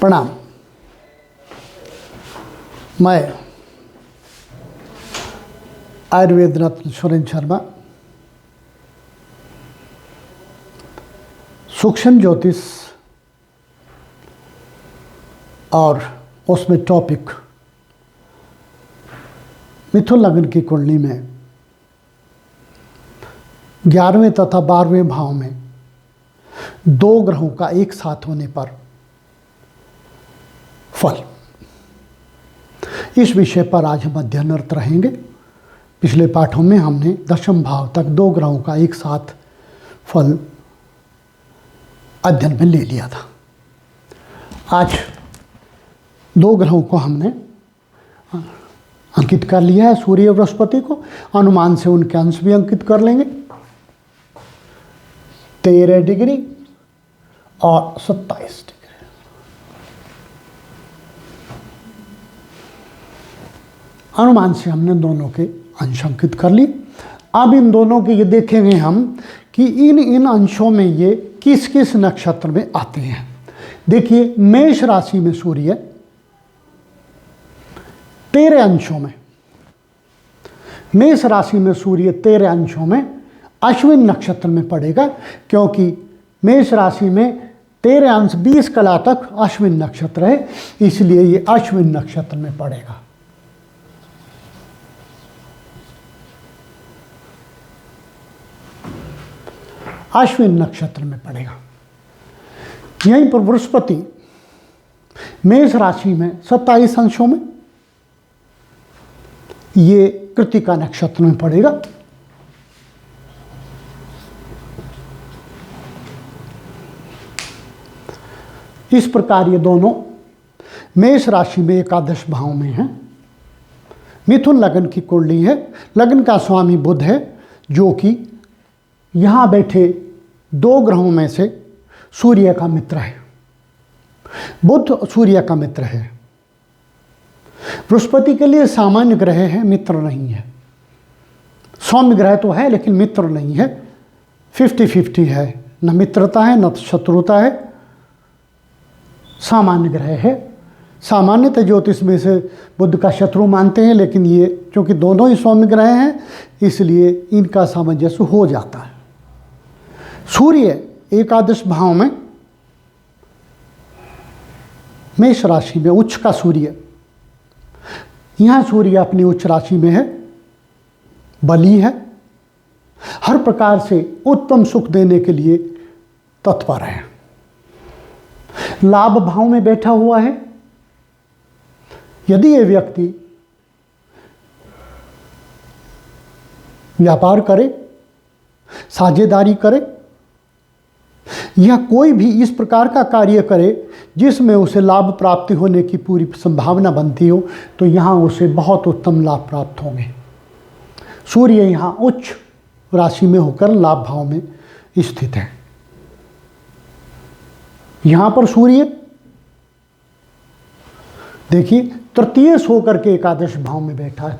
प्रणाम। मैं आयुर्वेद रत्न सुरेंद्र शर्मा सूक्ष्म ज्योतिष और उसमें टॉपिक मिथुन लग्न की कुंडली में 11वें तथा 12वें भाव में दो ग्रहों का एक साथ होने पर फल, इस विषय पर आज हम अध्ययनरत रहेंगे। पिछले पाठों में हमने दशम भाव तक दो ग्रहों का एक साथ फल अध्ययन में ले लिया था। आज दो ग्रहों को हमने अंकित कर लिया है। सूर्य और बृहस्पति को अनुमान से उनके अंश भी अंकित कर लेंगे। 13 डिग्री और 27 डिग्री। अनुमान से हमने दोनों के अंश अंकित कर लिए। अब इन दोनों के ये देखेंगे हम कि इन अंशों में ये किस किस नक्षत्र में आते हैं। देखिए, मेष राशि में सूर्य 13 अंशों में, मेष राशि में सूर्य 13 अंशों में अश्विन नक्षत्र में पड़ेगा, क्योंकि मेष राशि में 13 अंश 20 कला तक अश्विन नक्षत्र है, इसलिए ये अश्विन नक्षत्र में पड़ेगा। अश्विन नक्षत्र में पड़ेगा। यहीं पर बृहस्पति मेष राशि में 27 अंशों में, ये कृत्तिका नक्षत्र में पड़ेगा। इस प्रकार ये दोनों मेष राशि में एकादश भाव में हैं। मिथुन लग्न की कुंडली है। लग्न का स्वामी बुध है, जो कि यहाँ बैठे दो ग्रहों में से सूर्य का मित्र है। बुध सूर्य का मित्र है। बृहस्पति के लिए सामान्य ग्रह है, मित्र नहीं है। सौम्य ग्रह तो है लेकिन मित्र नहीं है। 50-50 है, न मित्रता है न शत्रुता है, सामान्य ग्रह है। सामान्यतः ज्योतिष में से बुध का शत्रु मानते हैं, लेकिन ये क्योंकि दोनों ही सौम्य ग्रह हैं इसलिए इनका सामंजस्य हो जाता है। सूर्य एकादश भाव में मेष राशि में उच्च का सूर्य, यहाँ सूर्य अपनी उच्च राशि में है, बली है, हर प्रकार से उत्तम सुख देने के लिए तत्पर है। लाभ भाव में बैठा हुआ है। यदि ये व्यक्ति व्यापार करे, साझेदारी करे या कोई भी इस प्रकार का कार्य करे जिसमें उसे लाभ प्राप्ति होने की पूरी संभावना बनती हो, तो यहाँ उसे बहुत उत्तम लाभ प्राप्त होंगे। सूर्य यहाँ उच्च राशि में होकर लाभ भाव में स्थित है। यहाँ पर सूर्य देखिए तृतीयश होकर के एकादश भाव में बैठा है।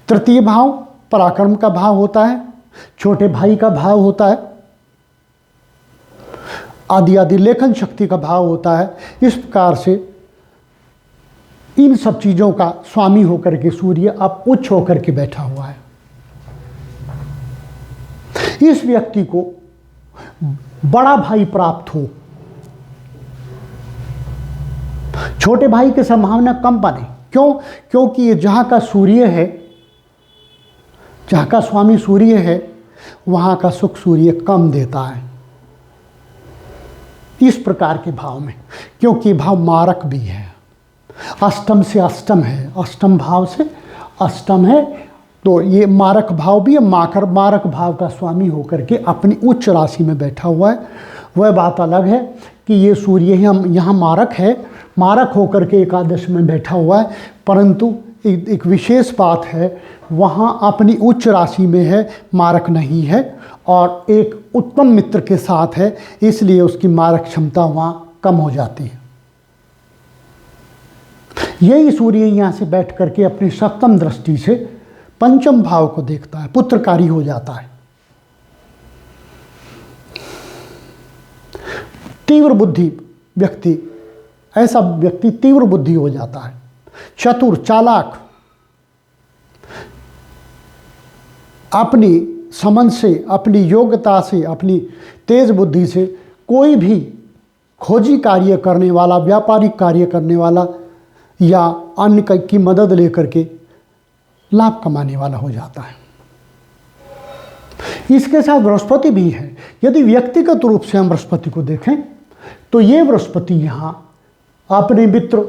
तृतीय भाव पराक्रम का भाव होता है, छोटे भाई का भाव होता है, आदि लेखन शक्ति का भाव होता है। इस प्रकार से इन सब चीज़ों का स्वामी होकर के सूर्य अब उच्च होकर के बैठा हुआ है। इस व्यक्ति को बड़ा भाई प्राप्त हो, छोटे भाई की संभावना कम बने। क्यों? क्योंकि ये जहाँ का सूर्य है, जहाँ का स्वामी सूर्य है, वहाँ का सुख सूर्य कम देता है इस प्रकार के भाव में, क्योंकि भाव मारक भी है। अष्टम से अष्टम है, अष्टम भाव से अष्टम है, तो ये मारक भाव भी है। मारक भाव का स्वामी होकर के अपनी उच्च राशि में बैठा हुआ है। वह बात अलग है कि ये सूर्य यहाँ मारक है, मारक होकर के एकादश में बैठा हुआ है, परंतु एक विशेष बात है, वहाँ अपनी उच्च राशि में है, मारक नहीं है और एक उत्तम मित्र के साथ है, इसलिए उसकी मारक क्षमता वहाँ कम हो जाती है। यही सूर्य यहाँ से बैठ करके अपनी सप्तम दृष्टि से पंचम भाव को देखता है, पुत्रकारी हो जाता है। तीव्र बुद्धि व्यक्ति, ऐसा व्यक्ति तीव्र बुद्धि हो जाता है, चतुर, चालाक, अपनी समझ से, अपनी योग्यता से, अपनी तेज बुद्धि से कोई भी खोजी कार्य करने वाला, व्यापारिक कार्य करने वाला या अन्य की मदद लेकर के लाभ कमाने वाला हो जाता है। इसके साथ बृहस्पति भी है। यदि व्यक्तिगत रूप से हम बृहस्पति को देखें तो ये बृहस्पति यहाँ अपने मित्र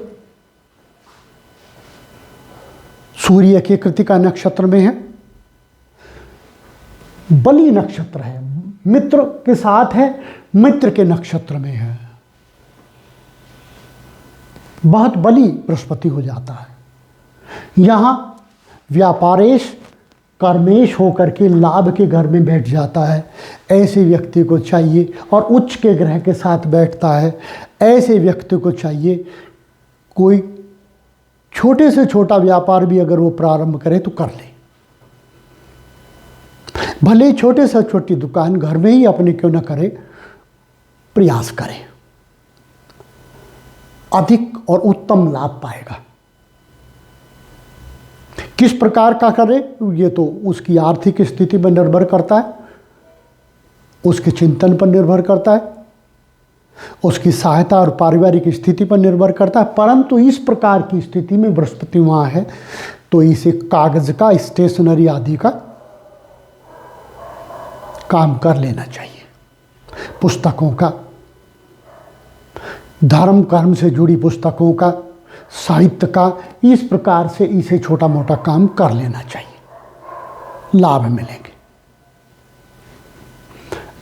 सूर्य के कृतिका नक्षत्र में है, बलि नक्षत्र है, मित्र के साथ है, मित्र के नक्षत्र में है, बहुत बलि बृहस्पति हो जाता है। यहाँ व्यापारेश कर्मेश होकर के लाभ के घर में बैठ जाता है, ऐसे व्यक्ति को चाहिए, और उच्च के ग्रह के साथ बैठता है, ऐसे व्यक्ति को चाहिए कोई छोटे से छोटा व्यापार भी अगर वो प्रारंभ करे तो कर ले, भले छोटे से छोटी दुकान घर में ही अपने क्यों न करे, प्रयास करे, अधिक और उत्तम लाभ पाएगा। किस प्रकार का करे ये तो उसकी आर्थिक स्थिति पर निर्भर करता है, उसके चिंतन पर निर्भर करता है, उसकी सहायता और पारिवारिक स्थिति पर निर्भर करता है। परंतु इस प्रकार की स्थिति में बृहस्पति वहाँ है तो इसे कागज का, स्टेशनरी आदि का काम कर लेना चाहिए, पुस्तकों का, धर्म कर्म से जुड़ी पुस्तकों का, साहित्य का, इस प्रकार से इसे छोटा मोटा काम कर लेना चाहिए, लाभ मिलेंगे।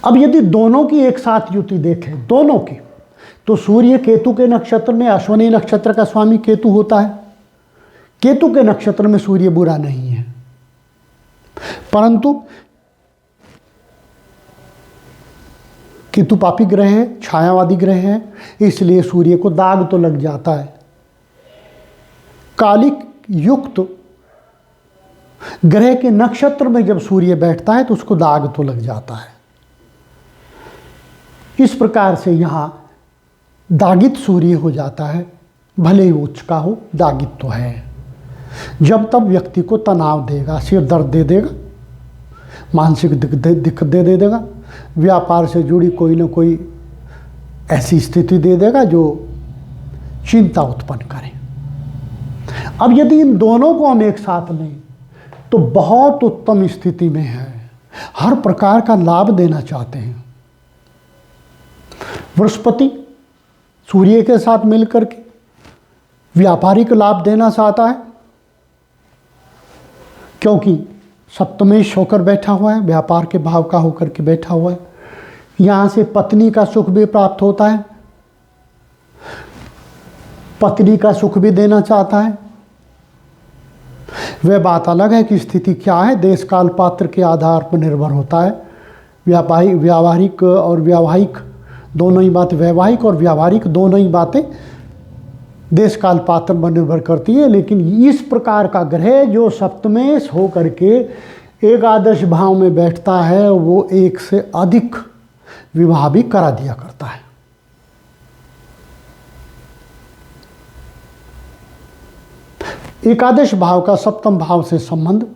अब यदि दोनों की एक साथ युति देखें, दोनों की, तो सूर्य केतु के नक्षत्र में, अश्विनी नक्षत्र का स्वामी केतु होता है, केतु के नक्षत्र में सूर्य बुरा नहीं है, परंतु केतु पापी ग्रह है, छायावादी ग्रह है, इसलिए सूर्य को दाग तो लग जाता है। कालिक युक्त ग्रह के नक्षत्र में जब सूर्य बैठता है तो उसको दाग तो लग जाता है। इस प्रकार से यहाँ दागित सूर्य हो जाता है, भले ही उच्च का हो, दागित तो है। जब तब व्यक्ति को तनाव देगा, सिर दर्द दे देगा, मानसिक दिक्कत दे देगा, व्यापार से जुड़ी कोई ना कोई ऐसी स्थिति दे देगा जो चिंता उत्पन्न करे। अब यदि इन दोनों को हम एक साथ लें तो बहुत उत्तम स्थिति में है, हर प्रकार का लाभ देना चाहते हैं। बृहस्पति सूर्य के साथ मिलकर के व्यापारिक लाभ देना चाहता है, क्योंकि सप्तमेश होकर बैठा हुआ है, व्यापार के भाव का होकर के बैठा हुआ है। यहाँ से पत्नी का सुख भी प्राप्त होता है, पत्नी का सुख भी देना चाहता है। वह बात अलग है कि स्थिति क्या है, देश काल पात्र के आधार पर निर्भर होता है। व्यावहारिक और व्यावहारिक दोनों ही बातें, वैवाहिक और व्यावहारिक दोनों ही बातें देश काल पात्र पर निर्भर करती है। लेकिन इस प्रकार का ग्रह जो सप्तमेश हो करके एकादश भाव में बैठता है, वो एक से अधिक विवाह भी करा दिया करता है। एकादश भाव का सप्तम भाव से संबंध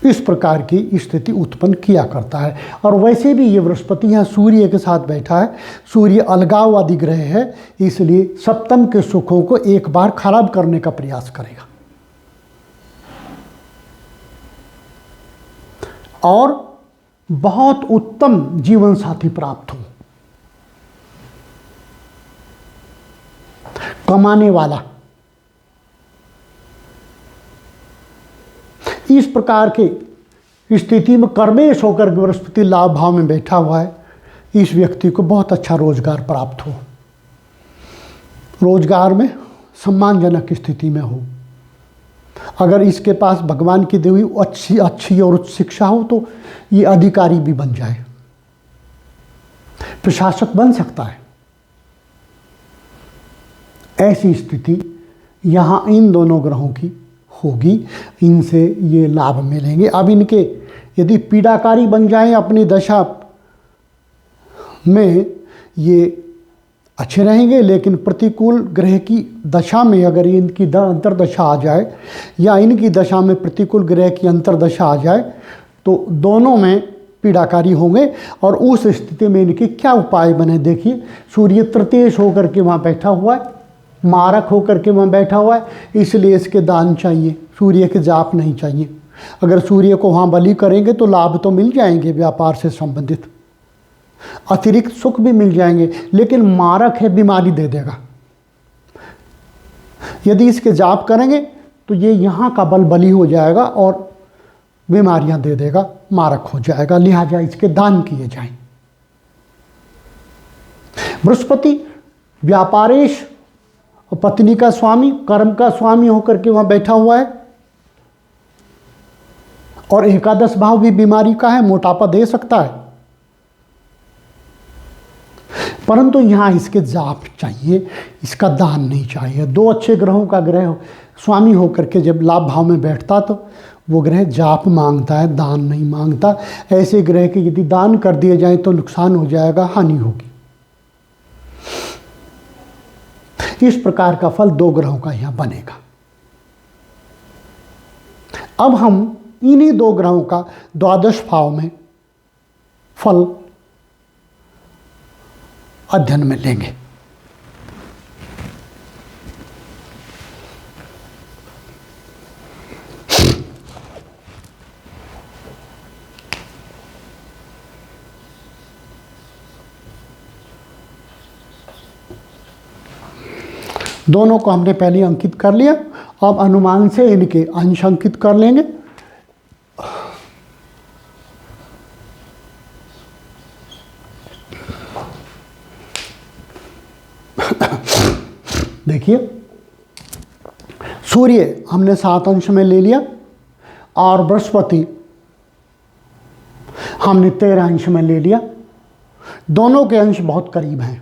इस प्रकार की स्थिति उत्पन्न किया करता है। और वैसे भी ये बृहस्पति यहाँ सूर्य के साथ बैठा है, सूर्य अलगाववादी ग्रह है, इसलिए सप्तम के सुखों को एक बार खराब करने का प्रयास करेगा। और बहुत उत्तम जीवन साथी प्राप्त हो, कमाने वाला, इस प्रकार के स्थिति में कर्मेश होकर बृहस्पति लाभ भाव में बैठा हुआ है, इस व्यक्ति को बहुत अच्छा रोजगार प्राप्त हो, रोजगार में सम्मानजनक स्थिति में हो। अगर इसके पास भगवान की दी हुई अच्छी और उच्च शिक्षा हो तो ये अधिकारी भी बन जाए, प्रशासक बन सकता है। ऐसी स्थिति यहाँ इन दोनों ग्रहों की होगी, इनसे ये लाभ मिलेंगे। अब इनके यदि पीड़ाकारी बन जाएं अपनी दशा में, ये अच्छे रहेंगे, लेकिन प्रतिकूल ग्रह की दशा में अगर इनकी अंतर्दशा आ जाए या इनकी दशा में प्रतिकूल ग्रह की अंतर्दशा आ जाए तो दोनों में पीड़ाकारी होंगे। और उस स्थिति में इनके क्या उपाय बने, देखिए सूर्य तृतीयेश होकर के वहाँ बैठा हुआ है, मारक होकर के वहाँ बैठा हुआ है, इसलिए इसके दान चाहिए, सूर्य के जाप नहीं चाहिए। अगर सूर्य को वहाँ बलि करेंगे तो लाभ तो मिल जाएंगे व्यापार से संबंधित, अतिरिक्त सुख भी मिल जाएंगे, लेकिन मारक है, बीमारी दे देगा। यदि इसके जाप करेंगे तो ये यहाँ का बल बली हो जाएगा और बीमारियां दे देगा, मारक हो जाएगा, लिहाजा इसके दान किए जाएं। बृहस्पति व्यापारेश, पत्नी का स्वामी, कर्म का स्वामी होकर के वहां बैठा हुआ है और एकादश भाव भी बीमारी का है, मोटापा दे सकता है। परंतु यहां इसके जाप चाहिए, इसका दान नहीं चाहिए। दो अच्छे ग्रहों का ग्रह स्वामी होकर के जब लाभ भाव में बैठता तो वो ग्रह जाप मांगता है, दान नहीं मांगता। ऐसे ग्रह के यदि दान कर दिए जाए तो नुकसान हो जाएगा, हानि होगी। इस प्रकार का फल दो ग्रहों का यहां बनेगा। अब हम इन्हीं दो ग्रहों का द्वादश भाव में फल अध्ययन में लेंगे। दोनों को हमने पहले अंकित कर लिया, अब अनुमान से इनके अंश अंकित कर लेंगे। देखिए सूर्य हमने 7 अंश में ले लिया और बृहस्पति हमने 13 अंश में ले लिया। दोनों के अंश बहुत करीब हैं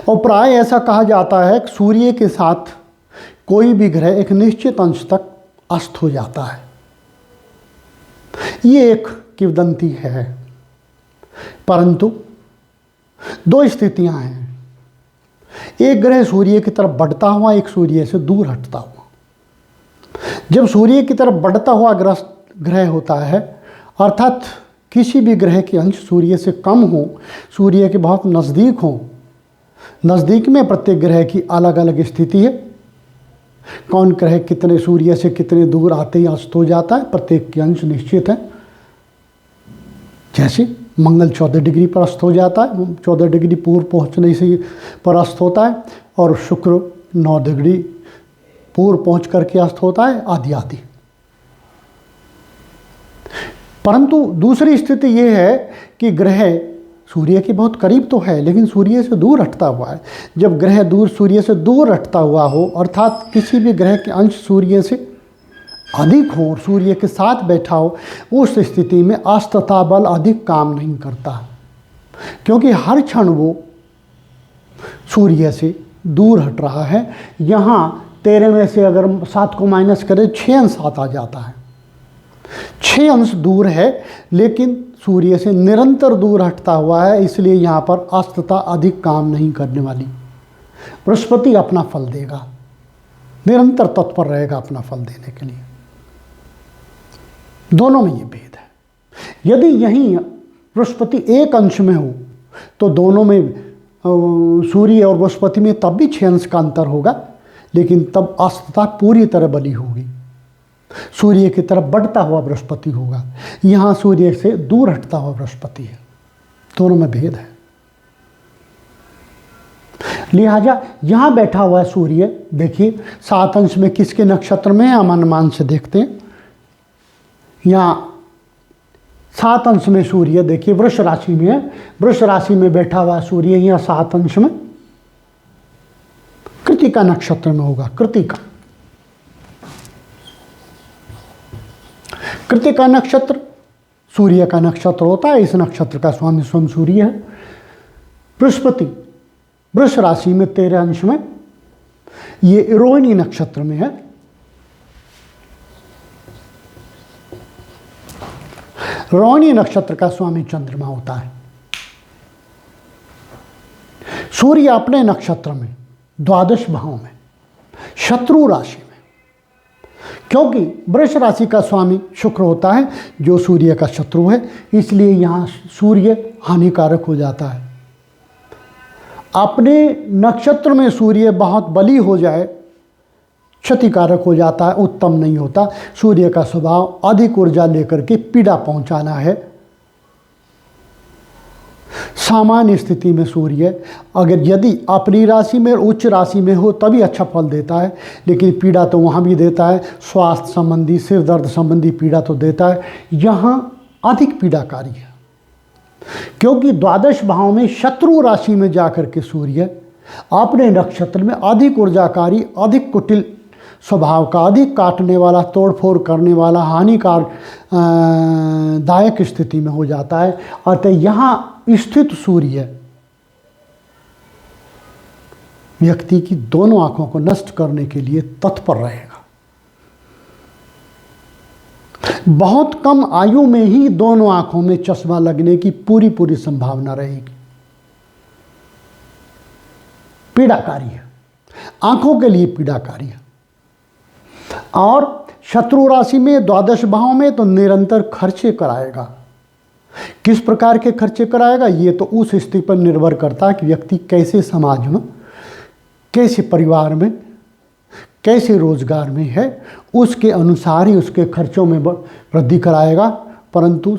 और प्राय ऐसा कहा जाता है कि सूर्य के साथ कोई भी ग्रह एक निश्चित अंश तक अस्त हो जाता है। ये एक किंवदंती है, परंतु दो स्थितियां हैं। एक ग्रह सूर्य की तरफ बढ़ता हुआ, एक सूर्य से दूर हटता हुआ। जब सूर्य की तरफ बढ़ता हुआ ग्रह होता है, अर्थात किसी भी ग्रह के अंश सूर्य से कम हो, सूर्य के बहुत नज़दीक हो, नज़दीक में प्रत्येक ग्रह की अलग अलग स्थिति है। कौन ग्रह कितने सूर्य से कितने दूर आते ही अस्त हो जाता है, प्रत्येक के अंश निश्चित है। जैसे मंगल 14 डिग्री पर अस्त हो जाता है, 14 डिग्री पूर्व पहुंचने से पर अस्त होता है, और शुक्र 9 डिग्री पूर्व पहुंच करके अस्त होता है, आदि आदि। परंतु दूसरी स्थिति यह है कि ग्रह सूर्य के बहुत करीब तो है लेकिन सूर्य से दूर हटता हुआ है। जब ग्रह सूर्य से दूर हटता हुआ हो, अर्थात किसी भी ग्रह के अंश सूर्य से अधिक हो और सूर्य के साथ बैठा हो, उस स्थिति में अस्तता बल अधिक काम नहीं करता, क्योंकि हर क्षण वो सूर्य से दूर हट रहा है। यहाँ 13 में से अगर 7 को माइनस करें 6 अंश 7 आ जाता है। 6 अंश दूर है लेकिन सूर्य से निरंतर दूर हटता हुआ है, इसलिए यहाँ पर अस्तता अधिक काम नहीं करने वाली। बृहस्पति अपना फल देगा, निरंतर तत्पर रहेगा अपना फल देने के लिए। दोनों में ये भेद है। यदि यहीं बृहस्पति एक अंश में हो तो दोनों में सूर्य और बृहस्पति में तब भी 6 अंश का अंतर होगा, लेकिन तब अस्तता पूरी तरह बली होगी। सूर्य की तरफ बढ़ता हुआ बृहस्पति होगा, यहाँ सूर्य से दूर हटता हुआ बृहस्पति है। दोनों में भेद है। लिहाजा यहाँ बैठा हुआ है सूर्य, देखिए 7 अंश में किसके नक्षत्र में है, हम अनुमान से देखते हैं। यहाँ 7 अंश में सूर्य देखिए वृष राशि में है, वृष राशि में बैठा हुआ सूर्य यहाँ 7 अंश में कृतिका नक्षत्र में होगा। कृतिका नक्षत्र सूर्य का नक्षत्र होता है, इस नक्षत्र का स्वामी स्वयं सूर्य है। बृहस्पति वृष राशि में 13 अंश में, ये रोहिणी नक्षत्र में है। रोहिणी नक्षत्र का स्वामी चंद्रमा होता है। सूर्य अपने नक्षत्र में द्वादश भाव में शत्रु राशि में, क्योंकि वृष राशि का स्वामी शुक्र होता है जो सूर्य का शत्रु है, इसलिए यहाँ सूर्य हानिकारक हो जाता है। अपने नक्षत्र में सूर्य बहुत बली हो जाए क्षतिकारक हो जाता है, उत्तम नहीं होता। सूर्य का स्वभाव अधिक ऊर्जा लेकर के पीड़ा पहुंचाना है। सामान्य स्थिति में सूर्य अगर यदि अपनी राशि में उच्च राशि में हो तभी अच्छा फल देता है, लेकिन पीड़ा तो वहाँ भी देता है। स्वास्थ्य संबंधी, सिर दर्द संबंधी पीड़ा तो देता है, यहाँ अधिक पीड़ाकारी है। क्योंकि द्वादश भाव में शत्रु राशि में जाकर के सूर्य अपने नक्षत्र में अधिक ऊर्जाकारी, अधिक कुटिल स्वभाव का, अधिक काटने वाला, तोड़फोड़ करने वाला, हानिकार दायक स्थिति में हो जाता है। अतः यहाँ स्थित सूर्य व्यक्ति की दोनों आंखों को नष्ट करने के लिए तत्पर रहेगा। बहुत कम आयु में ही दोनों आंखों में चश्मा लगने की पूरी संभावना रहेगी। पीड़ाकारी है, आंखों के लिए पीड़ाकारी है। और शत्रु राशि में द्वादश भाव में तो निरंतर खर्चे कराएगा। किस प्रकार के खर्चे कराएगा ये तो उस स्थिति पर निर्भर करता है कि व्यक्ति कैसे समाज में, कैसे परिवार में, कैसे रोजगार में है, उसके अनुसार ही उसके खर्चों में वृद्धि कराएगा। परंतु